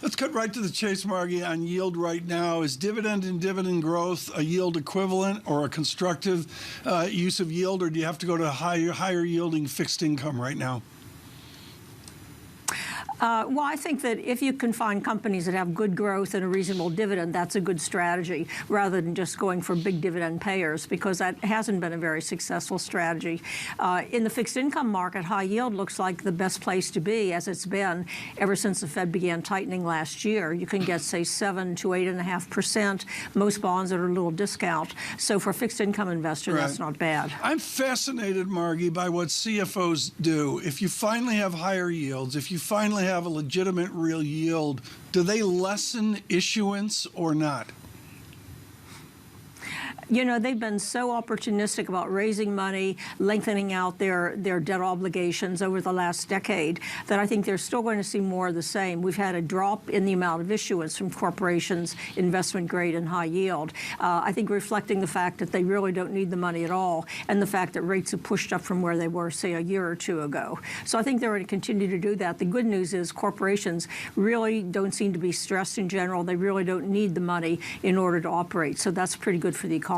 Let's cut right to the chase, Margie, on yield right now. Is dividend and dividend growth a yield equivalent or a constructive use of yield, or do you have to go to higher yielding fixed income right now? Well, I think that if you can find companies that have good growth and a reasonable dividend, that's a good strategy, rather than just going for big dividend payers, because that hasn't been a very successful strategy. In the fixed income market, high yield looks like the best place to be, as it's been ever since the Fed began tightening last year. You can get, say, 7 to 8.5%. Most bonds at a little discount. So for a fixed income investor, right, that's not bad. I'm fascinated, Margie, by what CFOs do. If you finally have higher yields, if you finally have a legitimate real yield, do they lessen issuance or not? You know, they've been so opportunistic about raising money, lengthening out their debt obligations over the last decade, that I think they're still going to see more of the same. We've had a drop in the amount of issuance from corporations, investment grade and high yield. I think reflecting the fact that they really don't need the money at all, and the fact that rates have pushed up from where they were, say, a year or two ago. So I think they're going to continue to do that. The good news is corporations really don't seem to be stressed in general. They really don't need the money in order to operate. So that's pretty good for the economy.